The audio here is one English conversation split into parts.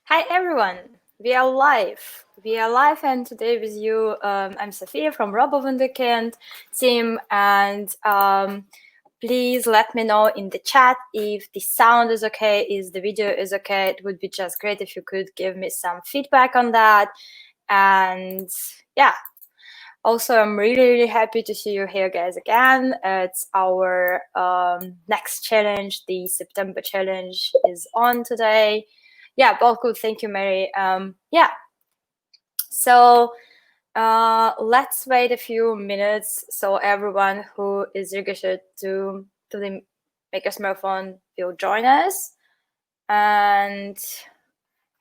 Hi everyone, we are live. And today with you, I'm Sophia from Robo-Code team, and please let me know in the chat if the sound is okay, if the video is okay. It would be just great if you could give me some feedback on that. And yeah, also I'm really happy to see you here guys again. It's our next challenge. The September challenge is on today. Yeah, both good. Thank you, Mary. Yeah, so let's wait a few minutes so everyone who is registered to the Makers Marathon will join us. And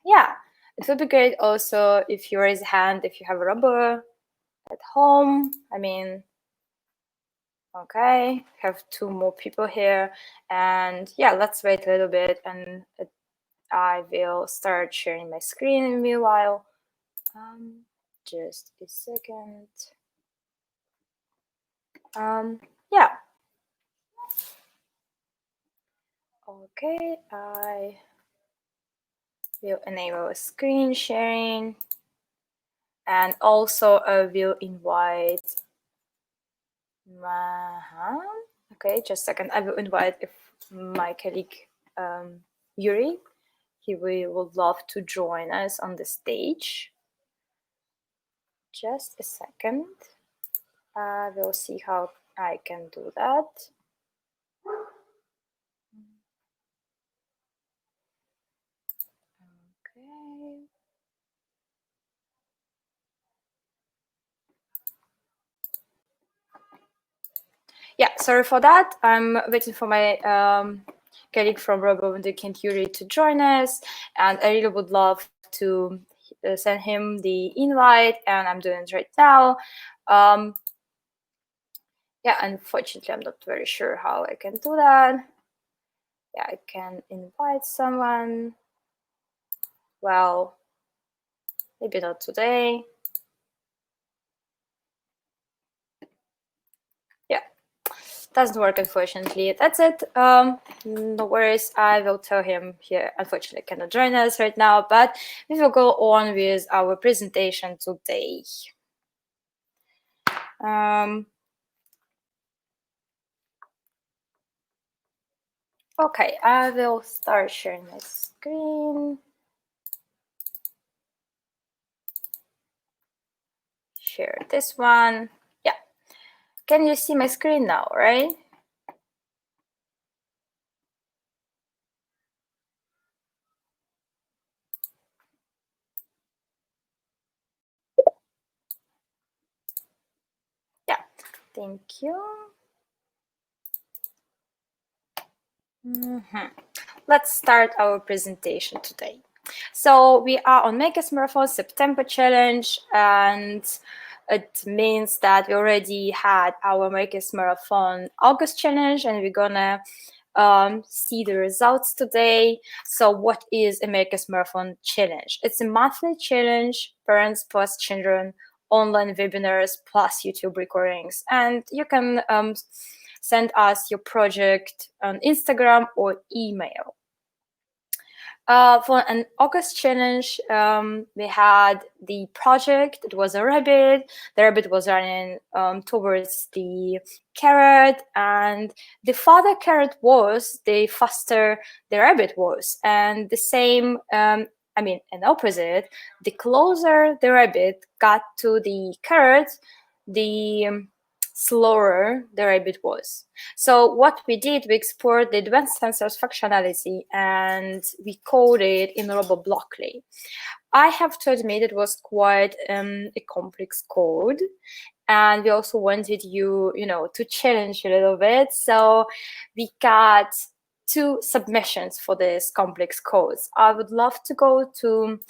yeah, it would be great also if you raise a hand if you have a Robo at home. I mean, okay, have two more people here. And yeah, let's wait a little bit and I will start sharing my screen in a meanwhile. Just a second. Yeah. Okay, I will enable screen sharing, and also I will invite okay, just a second. I will invite my colleague Yuri. He would love to join us on the stage. Just a second. I will see how I can do that. Okay. Yeah, sorry for that. I'm waiting for my colleague from Robo-Code Yuri to join us, and I really would love to send him the invite, and I'm doing it right now. Yeah, unfortunately, I'm not very sure how I can do that. Yeah, I can invite someone. Well, maybe not today. Yeah, doesn't work, unfortunately. That's it. No worries. I will tell him here, unfortunately, cannot join us right now, but we will go on with our presentation today. Okay, I will start sharing my screen. Share this one. Yeah. Can you see my screen now, right? Yeah, thank you. Let's start our presentation today. So we are on Makers Marathon September challenge, and it means that we already had our Makers Marathon August challenge, and we're gonna see the results today. So what is a Makers Marathon challenge? It's a monthly challenge, parents plus children, online webinars plus YouTube recordings, and you can send us your project on Instagram or email. For an August challenge, we had the project. It was a rabbit. The rabbit was running towards the carrot, and the farther carrot was, the faster the rabbit was. And the same, an opposite, the closer the rabbit got to the carrot, the slower the rabbit was. So what we did, we explored the advanced sensors functionality and we coded in Robo-blockly. I have to admit it was quite a complex code, and we also wanted you to challenge a little bit. So we got 2 submissions for this complex codes. I would love to go to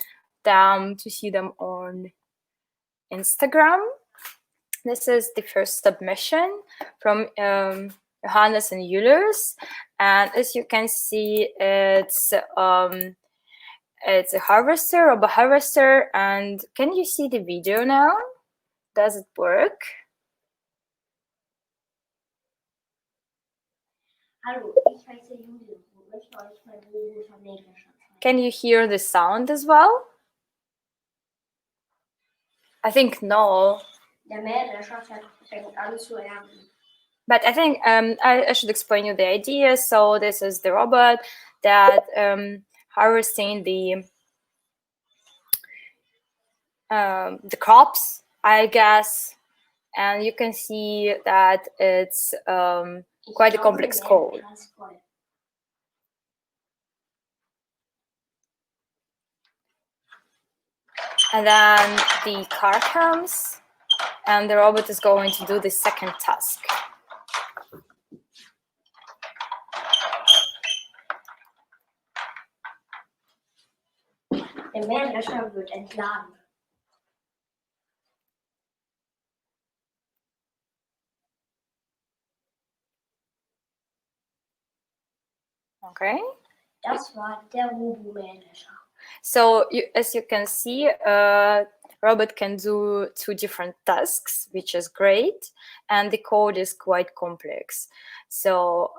them to see them on Instagram. This is the first submission from Johannes and Julius, and as you can see, it's a harvester, Robo harvester. And can you see the video now? Does it work? can you hear the sound as well? I think no. But I think I should explain you the idea. So this is the robot that harvesting the crops, I guess, and you can see that it's quite a complex code. And then the car comes, and the robot is going to do the second task. Der Mähdrescher wird entladen. Okay. Das war der Robo-Mähdrescher. So as you can see, robot can do 2 different tasks, which is great, and the code is quite complex. So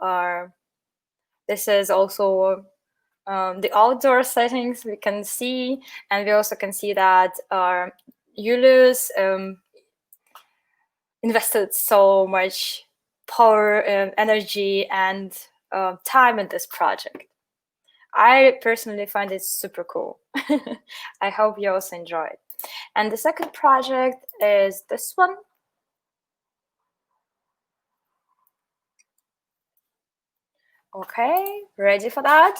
this is also the outdoor settings we can see, and we also can see that Julius invested so much power, energy, and time in this project. I personally find it super cool. I hope you also enjoy it. And the second project is this one. Okay, ready for that?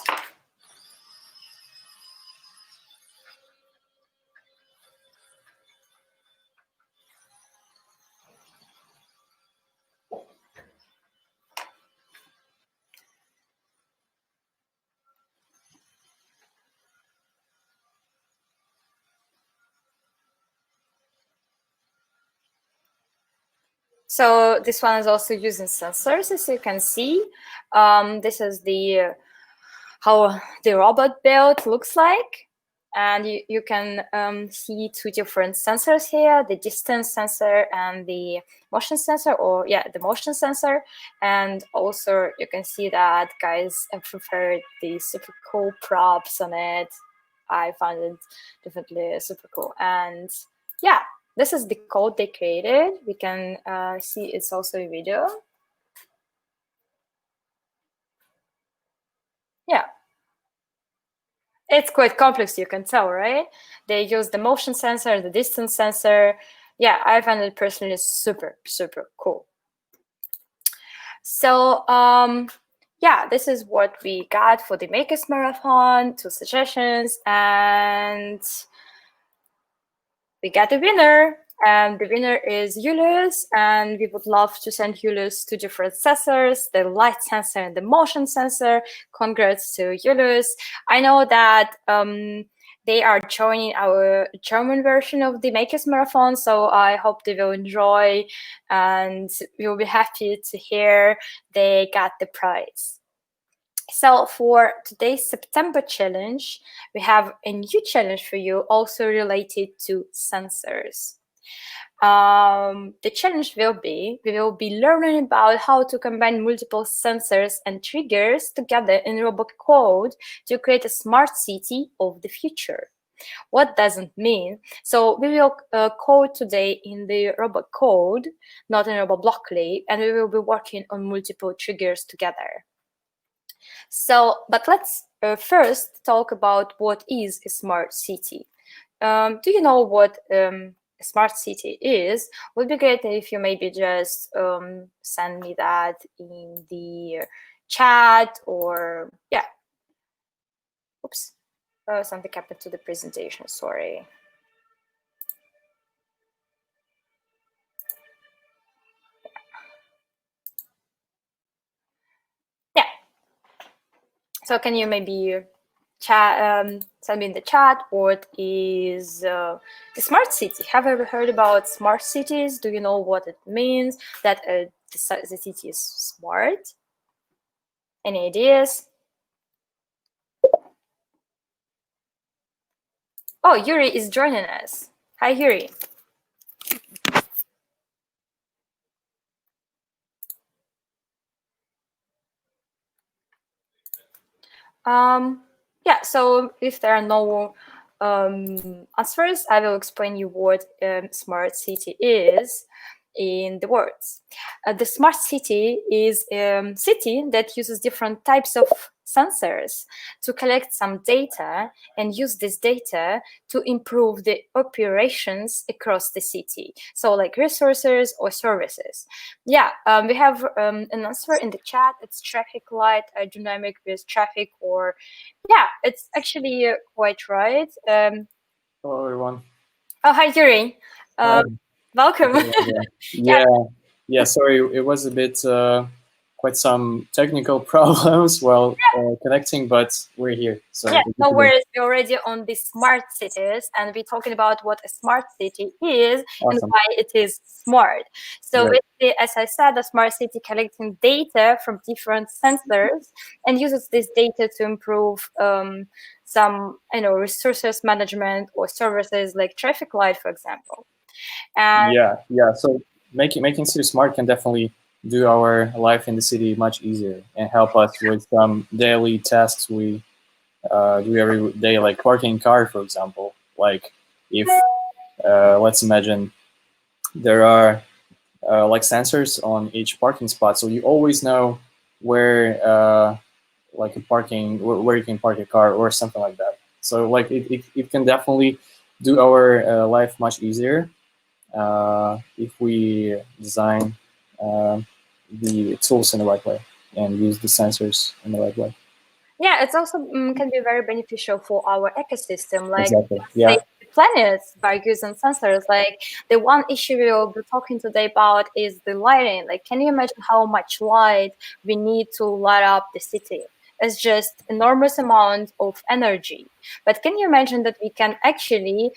So this one is also using sensors, as you can see. This is the how the robot build looks like. And you can see 2 different sensors here, the distance sensor and the motion sensor, or yeah, the motion sensor. And also you can see that guys have prepared the super cool props on it. I found it definitely super cool. And yeah, this is the code they created. We can see it's also a video. Yeah. It's quite complex, you can tell, right? They use the motion sensor, the distance sensor. Yeah, I find it personally super, super cool. So yeah, this is what we got for the Makers Marathon, 2 suggestions, and we got a winner. And the winner is Julius, and we would love to send Julius 2 different sensors, the light sensor and the motion sensor. Congrats to Julius. I know that they are joining our German version of the Makers Marathon, so I hope they will enjoy, and we'll be happy to hear they got the prize. So for today's September challenge, we have a new challenge for you, also related to sensors. The challenge will be, we will be learning about how to combine multiple sensors and triggers together in Robocode to create a smart city of the future. What does it mean? So we will code today in the Robocode, not in Roboblockly, and we will be working on multiple triggers together. So, but let's first talk about what is a smart city. Do you know what a smart city is? Would be great if you maybe just send me that in the chat, or yeah. Oops, something happened to the presentation, sorry. Yeah. So can you maybe chat, send me in the chat what is the smart city? Have you ever heard about smart cities? Do you know what it means that the city is smart? Any ideas? Oh, Yuri is joining us. Hi, Yuri. Yeah, so if there are no answers, I will explain you what smart city is in the words. The smart city is a city that uses different types of sensors to collect some data and use this data to improve the operations across the city. So like resources or services. Yeah, we have an answer in the chat. It's traffic light, dynamic with traffic, or yeah, it's actually quite right. Hello, everyone. Oh, hi, Yuri. Hi. Welcome. Yeah, yeah. Sorry, it was a bit quite some technical problems while connecting, but we're here. So Yeah, no worries. We're already on the smart cities, and we're talking about what a smart city is and awesome. why it is smart. So, Right. basically, as I said, a smart city collecting data from different sensors and uses this data to improve some, resources management or services like traffic light, for example. And Yeah. So making city smart can definitely do our life in the city much easier and help us with some daily tasks we do every day, like parking car, for example. Like if let's imagine there are like sensors on each parking spot, so you always know where like a parking where you can park a car or something like that. So like it can definitely do our life much easier if we design the tools in the right way and use the sensors in the right way. yeah, it's also can be very beneficial for our ecosystem, like Exactly. save Yeah. the planet by using sensors. Like the one issue we'll be talking today about is the lighting. Like, can you imagine how much light we need to light up the city? It's just enormous amount of energy. But can you imagine that we can actually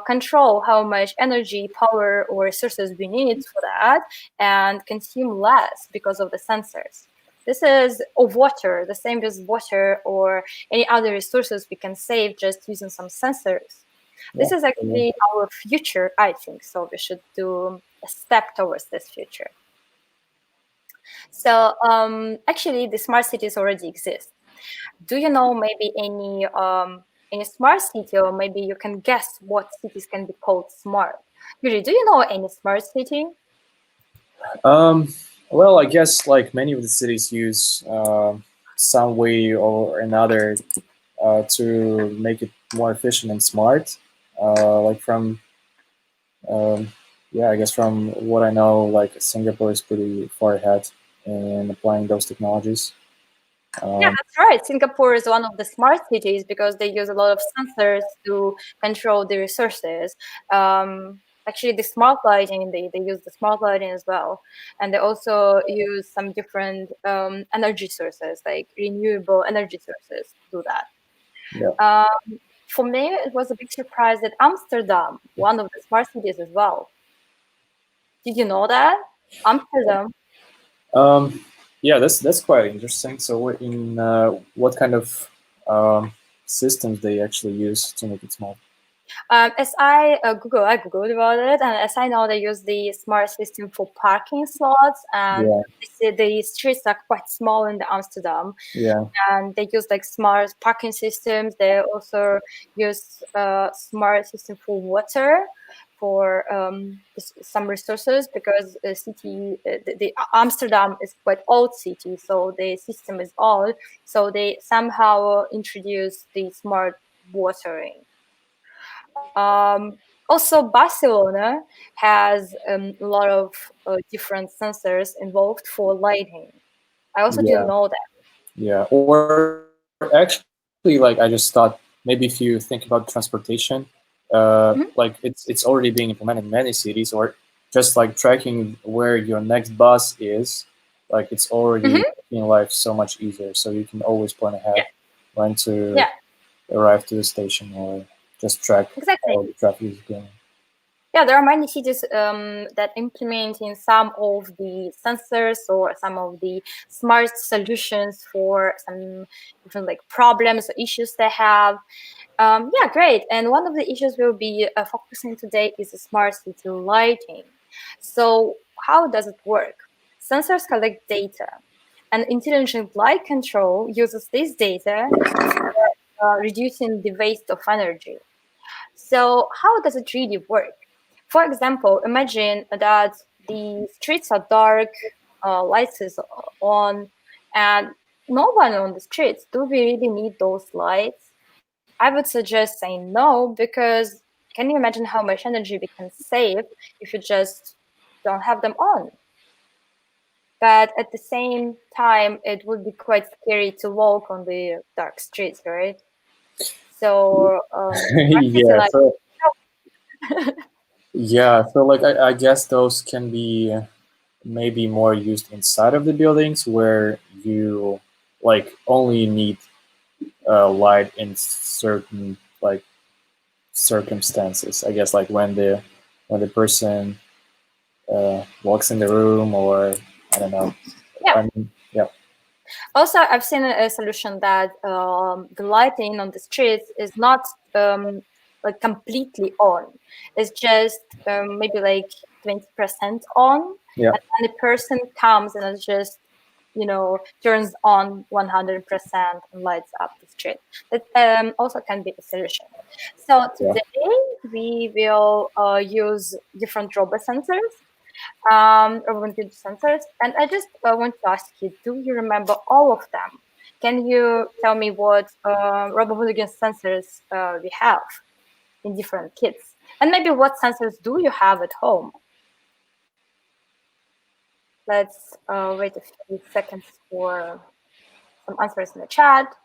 control how much energy, power, or resources we need for that and consume less because of the sensors? This is of water, the same as water or any other resources we can save just using some sensors. This is actually our future, I think. So we should do a step towards this future. So actually, the smart cities already exist. Do you know maybe any smart city, or maybe you can guess what cities can be called smart? Yuri, do you know any smart city? Well, I guess like many of the cities use some way or another to make it more efficient and smart. Like from yeah, I guess from what I know, like Singapore is pretty far ahead in applying those technologies. Yeah, that's right. Singapore is one of the smart cities because they use a lot of sensors to control the resources. Actually, the smart lighting, they use the smart lighting as well. And they also use some different energy sources, like renewable energy sources to do that. Yeah. For me, it was a big surprise that Amsterdam, one of the smart cities as well. Did you know that? Amsterdam. Um, yeah, that's quite interesting. So, what kind of systems they actually use to make it small? As I googled about it, and as I know, they use the smart system for parking slots, and Yeah, the streets are quite small in the Amsterdam, yeah, and they use like smart parking systems. They also use smart system for water, for some resources because the Amsterdam is quite old city, so the system is old. So they somehow introduce the smart watering. Also, Barcelona has a lot of different sensors involved for lighting. I also didn't yeah, know that. yeah. Or actually, like I just thought maybe if you think about transportation, like it's already being implemented in many cities, or just like tracking where your next bus is, like it's already Mm-hmm. making life so much easier. So you can always plan Yeah, ahead when to yeah, arrive to the station or just track exactly. how the traffic is going. Yeah, there are many cities that implementing some of the sensors or some of the smart solutions for some different like problems or issues they have. Yeah, great. And one of the issues we'll be focusing today is the smart city lighting. So how does it work? Sensors collect data, and intelligent light control uses this data reducing the waste of energy. So how does it really work? For example, imagine that the streets are dark, lights is on, and no one on the streets. Do we really need those lights? I would suggest saying no, because can you imagine how much energy we can save if you just don't have them on? But at the same time, it would be quite scary to walk on the dark streets, right? So I can say Yeah. like, So yeah. So like I guess those can be maybe more used inside of the buildings where you like only need light in certain like circumstances. I guess like when the person walks in the room, or I don't know. yeah. I mean, yeah. Also, I've seen a solution that the lighting on the streets is not like completely on. It's just maybe like 20% on, Yeah. and then the person comes and it just turns on 100% and lights up the street. That also can be a solution. So Yeah. today we will use different robot sensors, Robocode sensors. And I just want to ask you, do you remember all of them? Can you tell me what Robocode sensors we have in different kits? And maybe what sensors do you have at home? Let's wait a few seconds for some answers in the chat.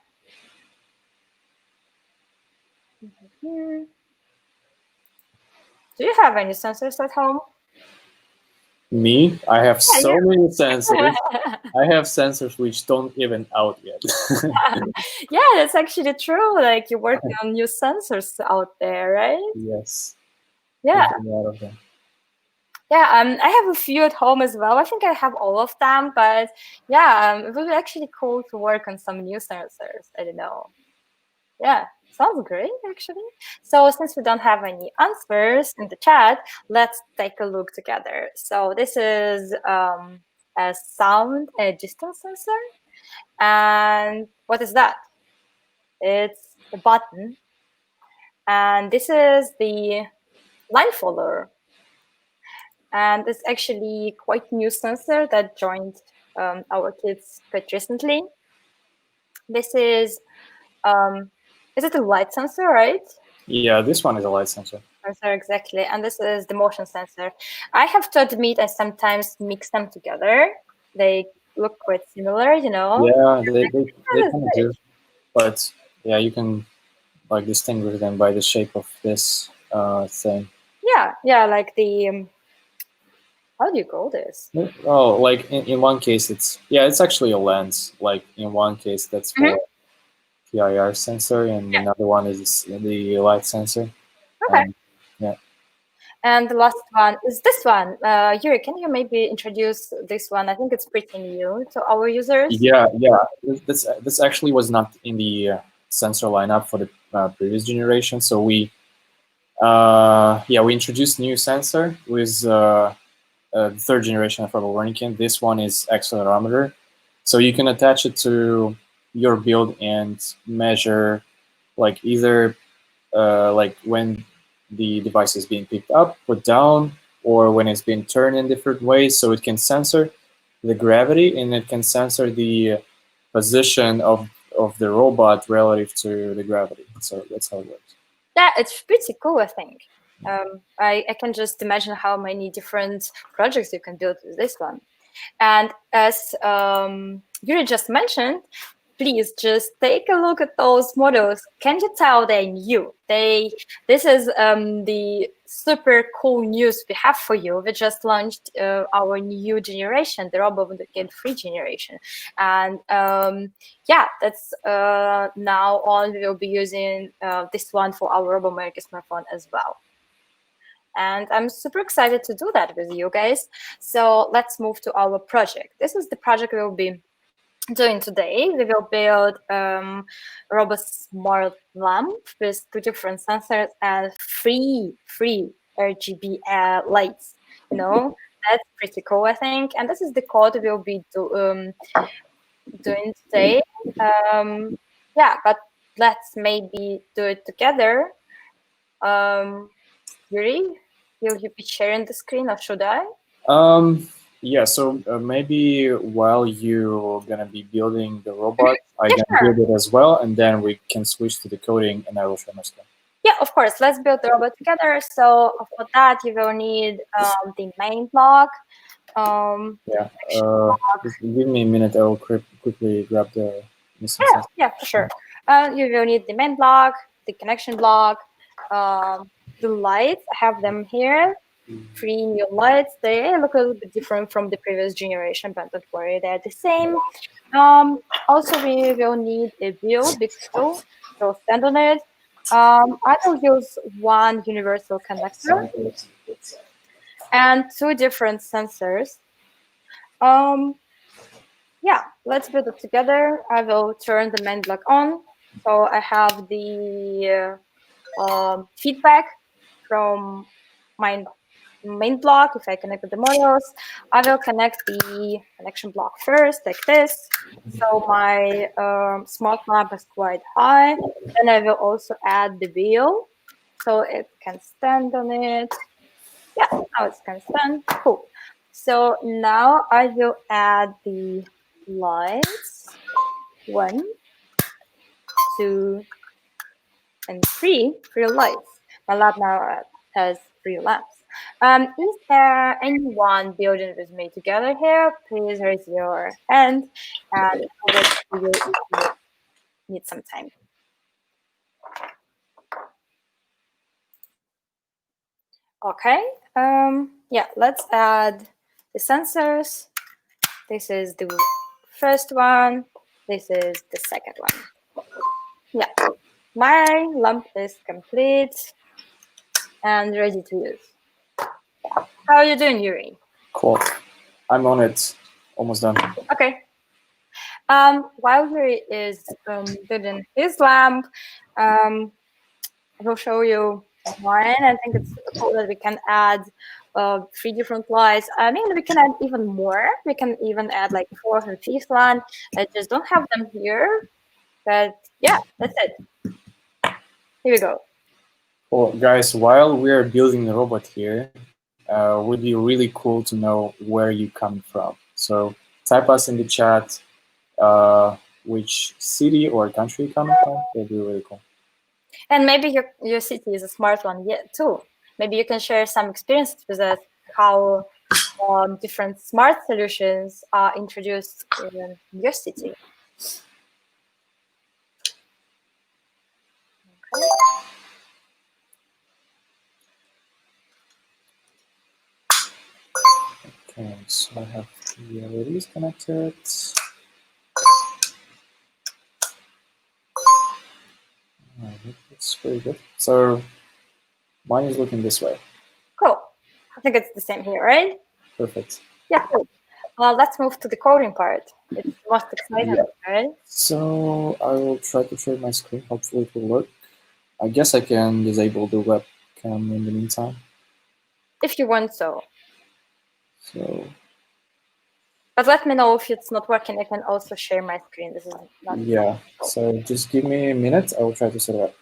Do you have any sensors at home? Me, I have Yeah, so many sensors. I have sensors which don't even out yet. yeah, that's actually true. Like you're working on new sensors out there, right? Yes, Yeah. there's a lot of them. Yeah, I have a few at home as well. I think I have all of them, but yeah, it would be actually cool to work on some new sensors. I don't know. Yeah, sounds great actually. So since we don't have any answers in the chat, let's take a look together. So this is a sound a distance sensor, and what is that? It's a button, and this is the line follower. And it's actually quite new sensor that joined our kids quite recently. This is it a light sensor, right? Yeah, this one is a light sensor. Sensor, exactly. And this is the motion sensor. I have to admit, I sometimes mix them together. They look quite similar, Yeah, they That is kind of great. do, but yeah, you can like distinguish them by the shape of this thing. Yeah, like the how do you call this? Oh, like in one case, it's actually a lens. Like in one case, that's Mhm. for PIR sensor, and Yeah. another one is the light sensor. Okay. Yeah. And the last one is this one. Yuri, can you maybe introduce this one? I think it's pretty new to our users. Yeah, this actually was not in the sensor lineup for the previous generation. So we introduced new sensor with the third generation of Robo Warning. This one is Accelerometer, so you can attach it to your build and measure like either like when the device is being picked up, put down, or when it's being turned in different ways. So it can sensor the gravity, and it can sensor the position of the robot relative to the gravity. So that's how it works. Yeah, it's pretty cool, I think. I can just imagine how many different projects you can build with this one. And as Yuri just mentioned, please just take a look at those models. Can you tell they're new? This is the super cool news we have for you. We just launched our new generation, the Robocode 3 generation, and yeah, that's now on. We will be using this one for our Robo-America smartphone as well. And I'm super excited to do that with you guys. So let's move to our project. This is the project we will be doing today. We will build Robo-smart lamp with two different sensors and free RGB lights. That's pretty cool, I think. And this is the code we'll be doing today. Yeah, but let's maybe do it together. Yuri, will you be sharing the screen or should I? Yeah, so maybe while you're gonna be building the robot, I can Sure. build it as well, and then we can switch to the coding, and I will share my screen. Yeah, of course. Let's build the robot together. So for that, you will need the main block. Yeah. Block. Just give me a minute. I will quickly grab the missing sensor. Yeah, for sure. You will need the main block, the connection block, the lights. I have them here. 3 new lights. They look a little bit different from the previous generation, but don't worry, they're the same. Also, we will need a wheel, big wheel. So stand on it. I will use one universal connector and 2 different sensors. Yeah, let's build it together. I will turn the main block on. So I have the feedback from my main block. If I connect with the models, I will connect the connection block first, like this. So my smart lamp is quite high. Then I will also add the wheel, so it can stand on it. Yeah, now it can stand. Cool. So now I will add the lights. 1, 2, and 3 lights. My lab now has 3 lamps. Is there anyone building with me together here? Please raise your hand and I will see you if you need some time. Okay. Yeah, let's add the sensors. This is the first one. This is the second one. Yeah, my lamp is complete and ready to use. How are you doing, Yuri? Cool. I'm on it. Almost done. Okay. While Yuri is building his lamp, I will show you mine. I think it's cool that we can add 3 different lights. I mean, we can add even more. We can even add like 4th and 5th one. I just don't have them here. But yeah, that's it. Here we go. Well, guys, while we're building the robot here, would be really cool to know where you come from. So type us in the chat which city or country you come from. That'd be really cool. And maybe your city is a smart one yet too. Maybe you can share some experiences with us, how different smart solutions are introduced in your city. Okay. Okay, so I have the LEDs connected. That's pretty good. So mine is looking this way. Cool. I think it's the same here, right? Perfect. Yeah, cool. Let's move to the coding part. It's the most exciting, right? So I will try to share my screen. Hopefully it will work. I guess I can disable the webcam in the meantime. If you want so. So. But let me know if it's not working. I can also share my screen. This is not. Yeah. So just give me a minute. I will try to set it up.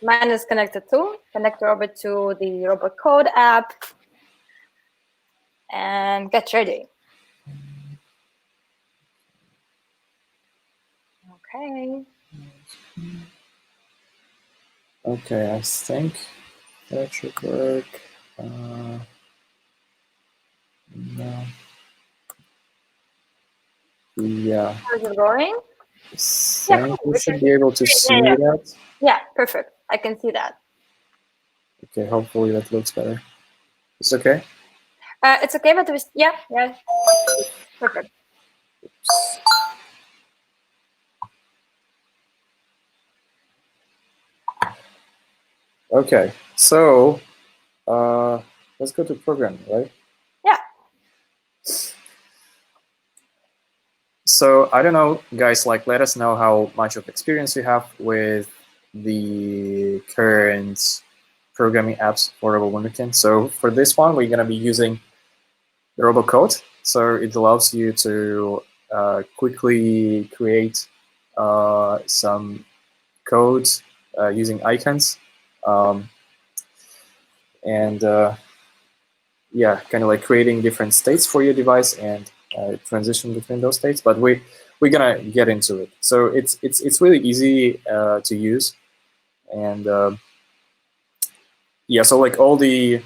Mine is connected too. Connect the robot to the Robo Code app and get ready. Okay. Okay, I think that should work. No. Yeah. How's it going? So you should be able to see that. Yeah, perfect. I can see that. Okay, hopefully that looks better. It's okay? It's okay, but yeah, perfect. Oops. Okay, so let's go to programming, right? Yeah. So I don't know, guys, like let us know how much of experience you have with the current programming apps for Robo Lumikin. So for this one, we're going to be using the Robo Code. So it allows you to quickly create some codes using icons. And yeah, kind of like creating different states for your device and transition between those states. But we're gonna get into it. So it's really easy to use, and yeah. So like all the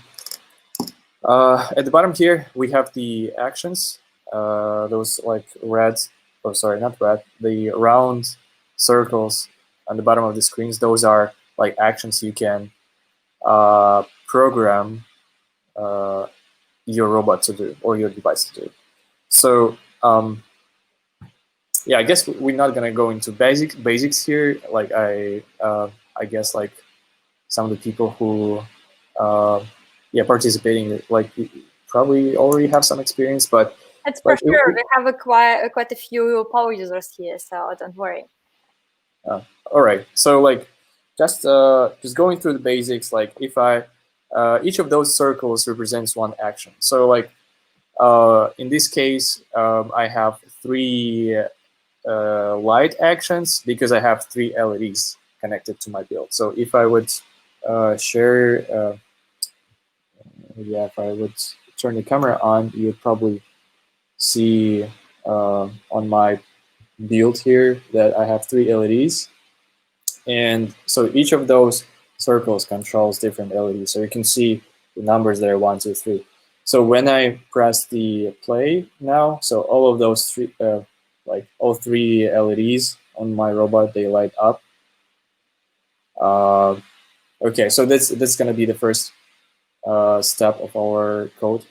at the bottom here we have the actions. Those like red, oh sorry, not red. The round circles on the bottom of the screens. Those are like actions you can program your robot to do or your device to do. So yeah, I guess we're not gonna go into basics here. Like I guess like some of the people who yeah participating like probably already have some experience, but it's for sure we have quite a few power users here, so don't worry. All right, so like just going through the basics. Like if I each of those circles represents one action. So like in this case, I have 3 light actions because I have 3 LEDs connected to my build. So if I would share, yeah, if I would turn the camera on, you'd probably see on my build here that I have 3 LEDs. And so each of those circles controls different LEDs. So you can see the numbers there, 1, 2, 3. So when I press the play now, so all of those 3, like all 3 LEDs on my robot, they light up. Okay, so that's gonna be the first step of our code.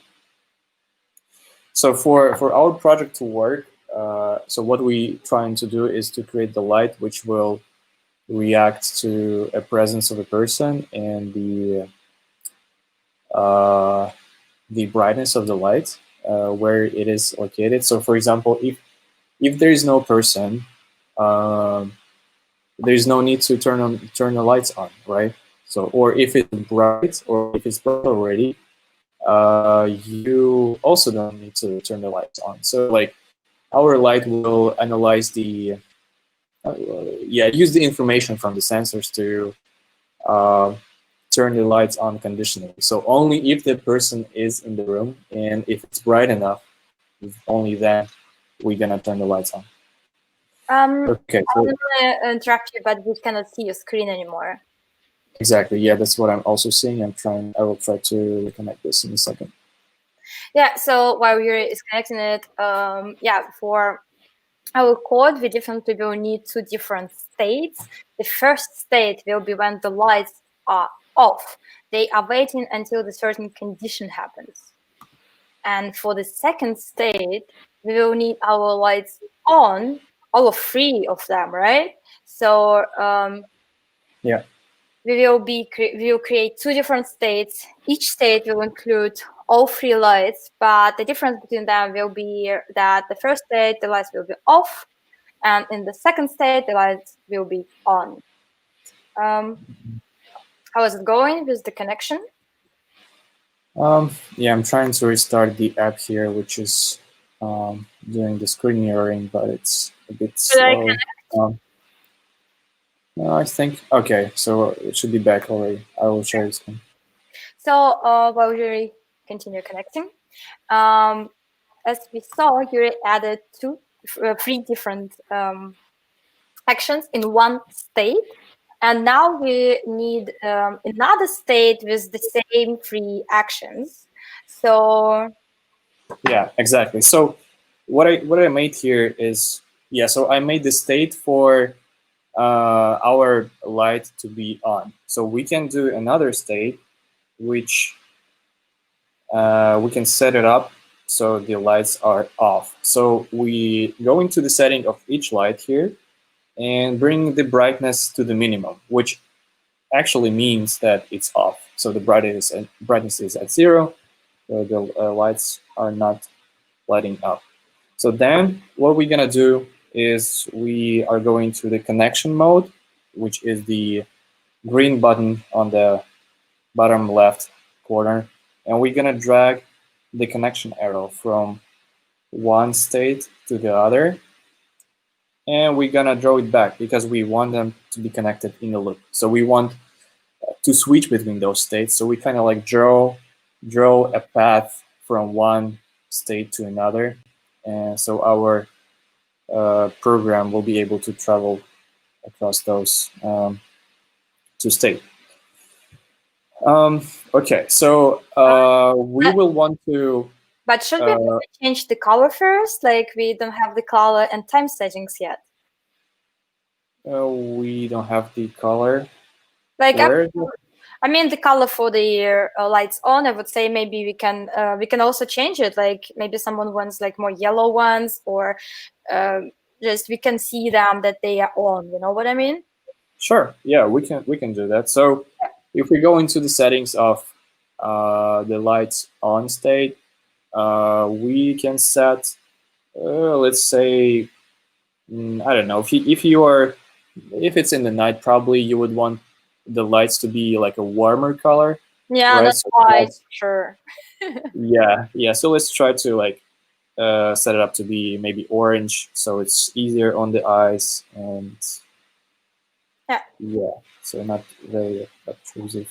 So for our project to work, so what we trying to do is to create the light which will react to a presence of a person and the brightness of the light where it is located. So for example, if there is no person, there's no need to turn the lights on, right? So or if it's bright or if it's bright already, you also don't need to turn the lights on. So like our light will analyze the use the information from the sensors to turn the lights on conditionally. So only if the person is in the room and if it's bright enough, only then we're gonna turn the lights on. Okay. So I don't want to interrupt you, but we cannot see your screen anymore. Exactly. Yeah, that's what I'm also seeing. I will try to reconnect this in a second. Yeah. So while you're connecting it, yeah, for our code, we definitely will need 2 different states. The first state will be when the lights are off. They are waiting until the certain condition happens. And for the second state, we will need our lights on, all 3 of them, right? So yeah, we will create 2 different states. Each state will include all 3 lights, but the difference between them will be that the first state, the lights will be off, and in the second state, the lights will be on. How is it going with the connection? Yeah, I'm trying to restart the app here, which is doing the screen mirroring, but it's a bit slow. No, I think, okay, so it should be back already. I will share the screen. So while you continue connecting, as we saw, you added 3 different actions in one state. And now we need another state with the same 3 actions. So yeah, exactly. So what I made here is, yeah, so I made the state for our light to be on. So we can do another state which we can set it up so the lights are off. So we go into the setting of each light here and bring the brightness to the minimum, which actually means that it's off. So the brightness is at 0. So the lights are not lighting up. So then what we're gonna do is we are going to the connection mode, which is the green button on the bottom left corner, and we're gonna drag the connection arrow from one state to the other, and we're gonna draw it back because we want them to be connected in a loop. So we want to switch between those states. So we kind of like draw a path from one state to another, and so our program will be able to travel across those two states. Okay, so we will want to. But should we change the color first? Like we don't have the color and time settings yet. We don't have the color. Like I mean the color for the lights on. I would say maybe we can also change it. Like maybe someone wants like more yellow ones, or just we can see them that they are on. You know what I mean? Sure. Yeah, we can do that. So if we go into the settings of the lights on state, we can set, let's say, I don't know, if it's in the night, probably you would want the lights to be like a warmer color. Yeah, right? that's white, sure. yeah. So let's try to like set it up to be maybe orange, so it's easier on the eyes, and yeah, so not very obtrusive.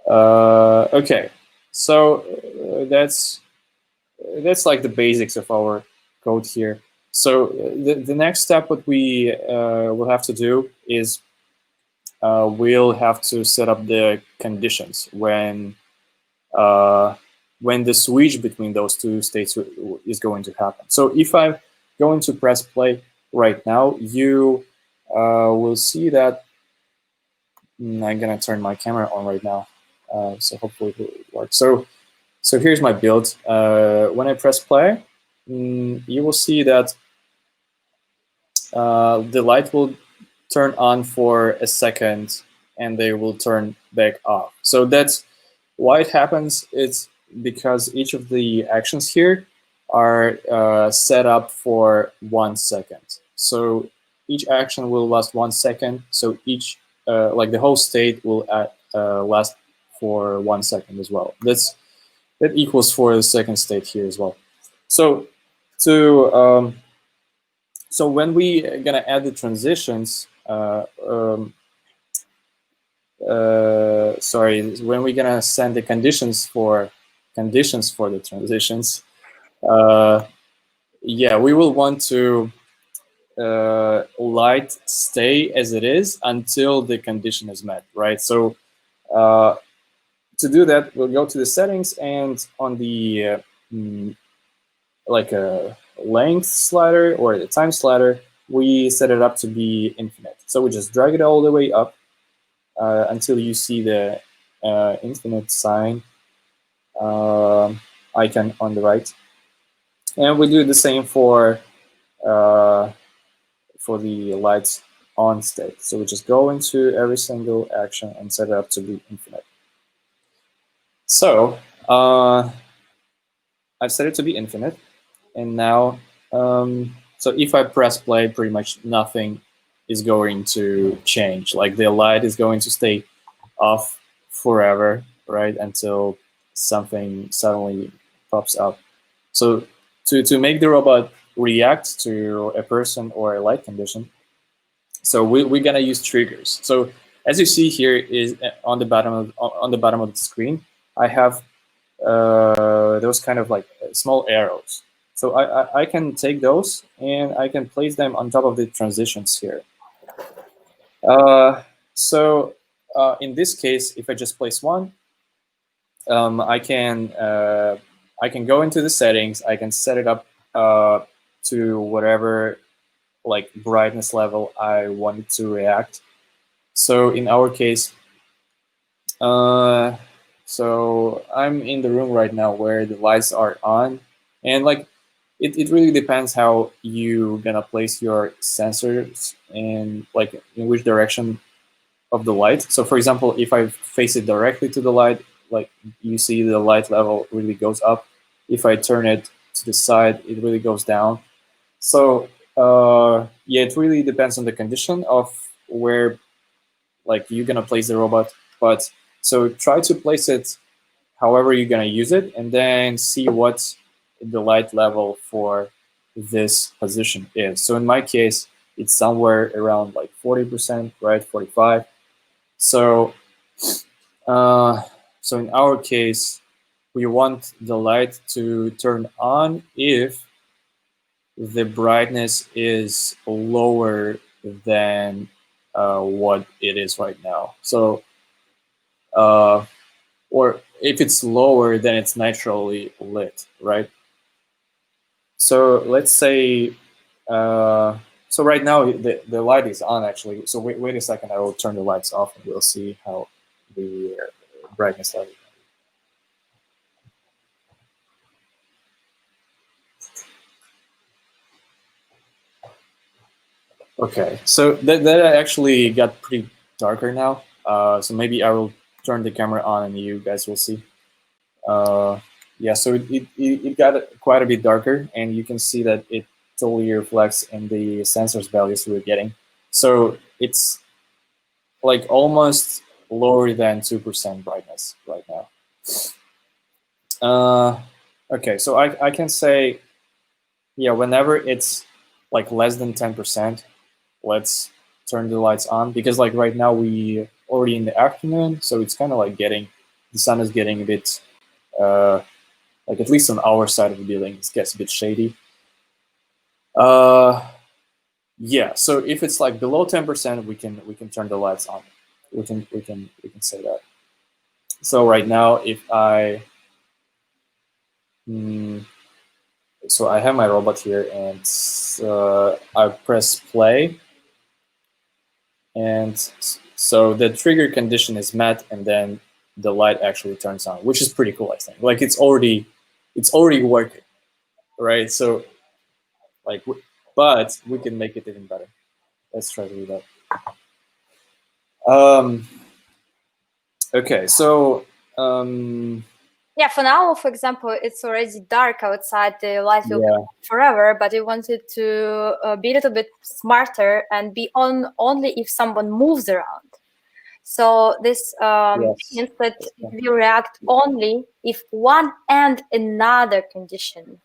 Okay, so that's like the basics of our code here. So the next step, what we will have to do is we'll have to set up the conditions when the switch between those two states is going to happen. So if I'm going to press play right now, you will see that I'm gonna turn my camera on right now, so hopefully it will work. So here's my build. When I press play, you will see that the light will turn on for a second and they will turn back off. So that's why it happens. It's because each of the actions here are set up for 1 second. So each action will last 1 second. So each, like the whole state will last for 1 second as well. That equals for the second state here as well. So so when we are gonna add the transitions, sorry, when we're gonna send the conditions for the transitions, yeah, we will want to light stay as it is until the condition is met, right? So to do that, we'll go to the settings, and on the like a length slider or the time slider, we set it up to be infinite. So we just drag it all the way up until you see the infinite sign icon on the right. And we do the same for the lights on state. So we just go into every single action and set it up to be infinite. So I've set it to be infinite. And now, so if I press play, pretty much nothing is going to change. Like the light is going to stay off forever, right? Until something suddenly pops up. So to make the robot react to a person or a light condition, so we're gonna use triggers. So as you see here is on the bottom of the screen, I have those kind of like small arrows. So I can take those and I can place them on top of the transitions here. So in this case, if I just place one, I can go into the settings. I can set it up to whatever like brightness level I want it to react. So in our case, so I'm in the room right now where the lights are on, and like it really depends how you gonna place your sensors and like in which direction of the light. So for example, if I face it directly to the light, like you see the light level really goes up. If I turn it to the side, it really goes down. So yeah, it really depends on the condition of where like you're gonna place the robot. But So try to place it however you're gonna use it, and then see what the light level for this position is. So in my case, it's somewhere around like 40%, right? 45. So so in our case, we want the light to turn on if the brightness is lower than what it is right now. So, or if it's lower, then it's naturally lit, right? So let's say, so right now the light is on actually. So wait a second, I will turn the lights off and we'll see how the brightness level. Okay, so that actually got pretty darker now. So maybe I will turn the camera on and you guys will see. Yeah, so it got quite a bit darker, and you can see that it totally reflects in the sensors values we're getting. So it's like almost lower than 2% brightness right now. Okay, so I can say, yeah, whenever it's like less than 10%, let's turn the lights on, because like right now we already in the afternoon, so it's kind of like the sun is getting a bit, like at least on our side of the building, it gets a bit shady. Yeah, so if it's like below 10%, we can turn the lights on. We can say that. So right now, if I so I have my robot here, and I press play, and so the trigger condition is met, and then the light actually turns on, which is pretty cool, I think. Like it's already working, right? So like, but we can make it even better. Let's try to do that. Okay, so Yeah, for now, for example, it's already dark outside. The light will be yeah, on forever, but we wanted to be a little bit smarter and be on only if someone moves around. So this means that it will react only if one and another condition.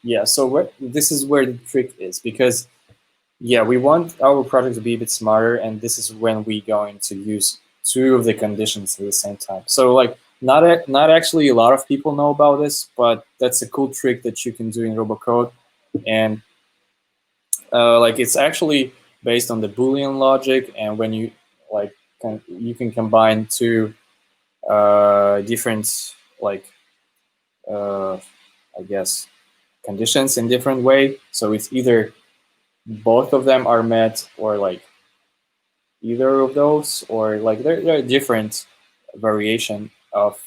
Yeah. So this is where the trick is, because yeah, we want our project to be a bit smarter, and this is when we're going to use two of the conditions at the same time. So like not actually a lot of people know about this, but that's a cool trick that you can do in Robocode, and like it's actually based on the Boolean logic, and when you like you can combine two different like I guess conditions in different way. So it's either both of them are met, or like either of those, or like there are different variation of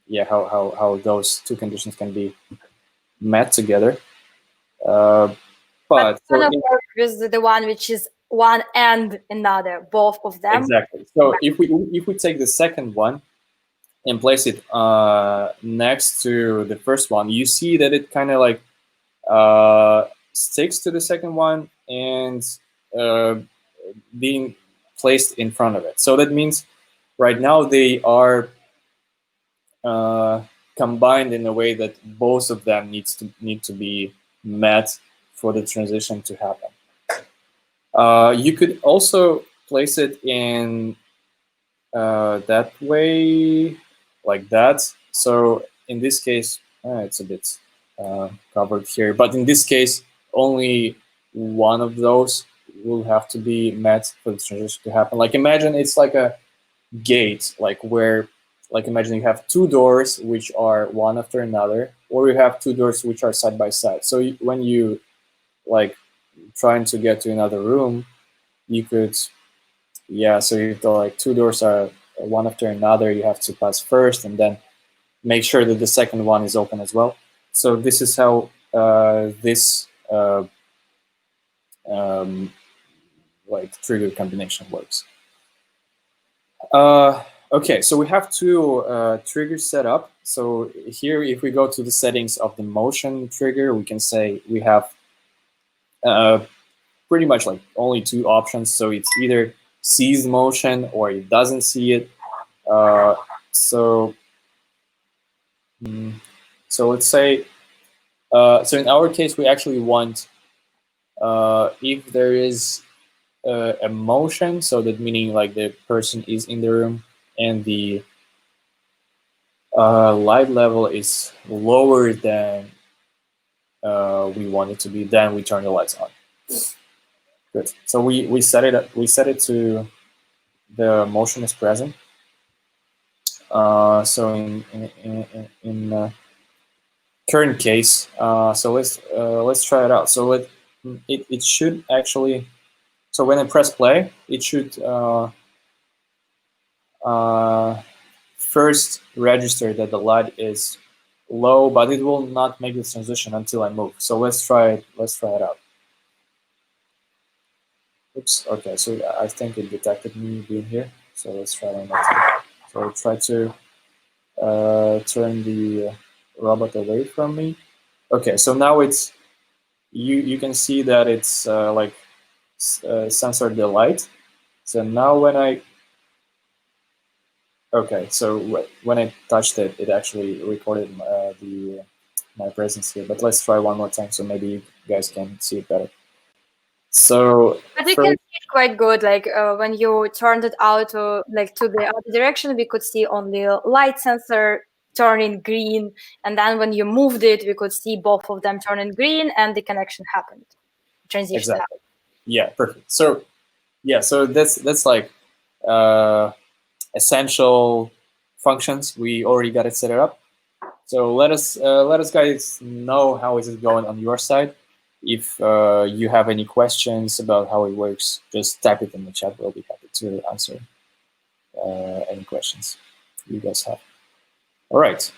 yeah, how those two conditions can be met together. But it's gonna work with the one which is one and another, both of them. exactly. So if we take the second one and place it next to the first one, you see that it kind of like sticks to the second one and being placed in front of it. So that means right now they are combined in a way that both of them need to be met for the transition to happen. You could also place it in that way, like that. So in this case, it's a bit covered here, but in this case, only one of those will have to be met for the transition to happen. Like imagine it's like a gate, like where, like imagine you have two doors which are one after another, or you have two doors which are side by side. So when you like trying to get to another room, you could, yeah, so if the like two doors are one after another, you have to pass first and then make sure that the second one is open as well. So this is how this like trigger combination works. Okay, so we have two triggers set up. So here, if we go to the settings of the motion trigger, we can say we have pretty much like only two options. So it's either sees motion or it doesn't see it. So let's say, so in our case, we actually want if there is a motion, so that meaning like the person is in the room and the light level is lower than we want it to be, then we turn the lights on. Good. So we set it up. We set it to the motion is present. So in current case, so let's try it out. So it should actually. So when I press play, it should first register that the light is low, but it will not make the transition until I move. So let's try it. Let's try it out. Oops. Okay. So I think it detected me being here. So let's try it one more time. So I'll try to turn the robot away from me. Okay. So now it's you can see that it's like censored the light. So now when I so when I touched it, it actually recorded my presence here. But let's try one more time, so maybe you guys can see it better. So, but we can see it quite good. Like when you turned it out to the other direction, we could see only light sensor turning green, and then when you moved it, we could see both of them turning green, and the connection happened. Transition exactly. happened. Yeah, perfect. So yeah, so that's like essential functions. We already got it set up. So let us guys know how is it going on your side. If you have any questions about how it works, just type it in the chat. We'll be happy to answer any questions you guys have. All right.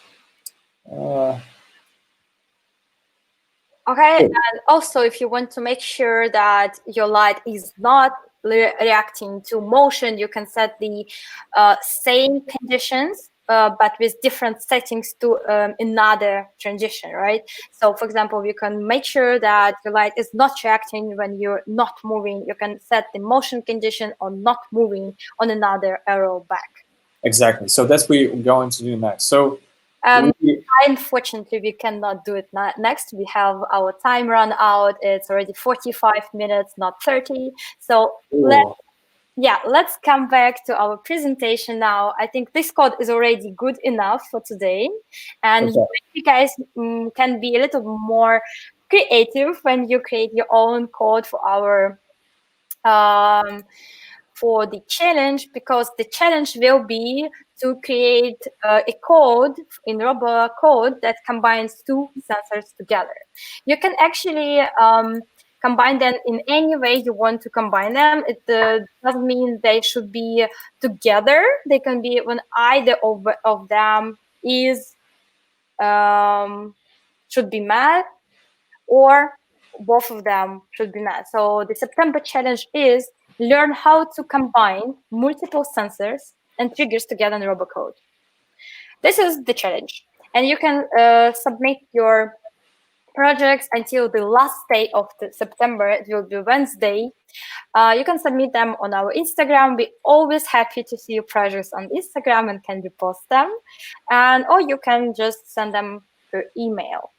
Okay, and also if you want to make sure that your light is not reacting to motion, you can set the same conditions, but with different settings to another transition, right? So for example, you can make sure that your light is not reacting when you're not moving. You can set the motion condition on not moving on another arrow back. Exactly. So that's what we're going to do next. So unfortunately, we cannot do it next. We have our time run out. It's already 45 minutes, not 30. So let's come back to our presentation now. I think this code is already good enough for today. And you guys can be a little more creative when you create your own code for our for the challenge, because the challenge will be to create a code in Robo Code that combines two sensors together. You can actually combine them in any way you want to combine them. It doesn't mean they should be together. They can be when either of them is should be met, or both of them should be met. So the September challenge is learn how to combine multiple sensors and triggers together in Robocode. This is the challenge. And you can submit your projects until the last day of September. It will be Wednesday. You can submit them on our Instagram. We're always happy to see your projects on Instagram and can repost them. Or you can just send them through email.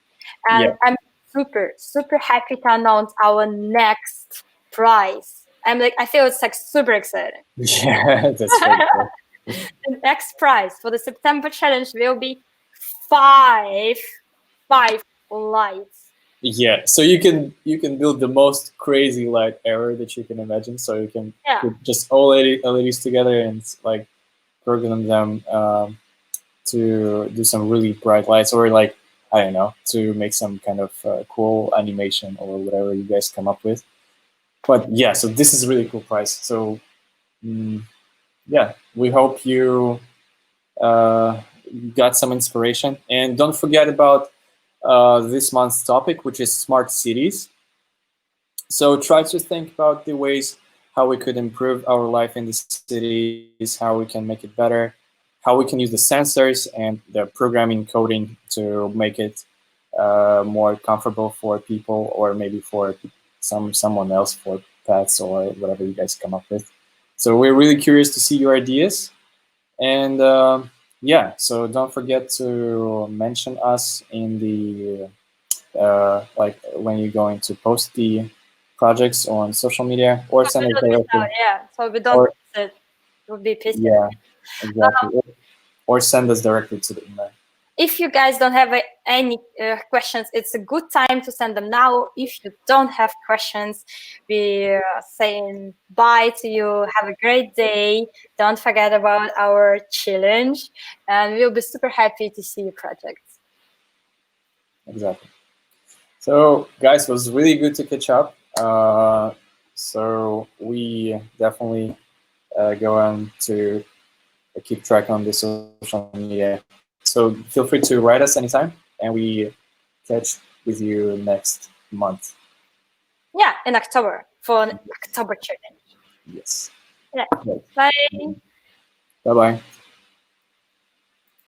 And I'm super happy to announce our next prize. I feel it's super exciting. Yeah, that's right. The next prize for the September challenge will be five lights. Yeah, so you can build the most crazy light ever that you can imagine. So you can put just all LEDs together and like program them to do some really bright lights, or like, I don't know, to make some kind of cool animation or whatever you guys come up with. But yeah, so this is a really cool prize. So yeah, we hope you got some inspiration. And don't forget about this month's topic, which is smart cities. So try to think about the ways how we could improve our life in the cities, how we can make it better, how we can use the sensors and the programming coding to make it more comfortable for people, or maybe for someone else, for pets or whatever you guys come up with. So we're really curious to see your ideas. And yeah, so don't forget to mention us in the like when you're going to post the projects on social media, or send us directly. Yeah, so we don't Or miss it. We'll be pissed. yeah, exactly. Or send us directly to the email. If you guys don't have any questions, it's a good time to send them now. If you don't have questions, we're saying bye to you. Have a great day. Don't forget about our challenge, and we'll be super happy to see your projects. Exactly. So, guys, it was really good to catch up. So we definitely go on to keep track on the social media. So feel free to write us anytime, and we catch with you next month. Yeah, in October for an October challenge. Yes. Yeah. Right. Bye. Bye-bye.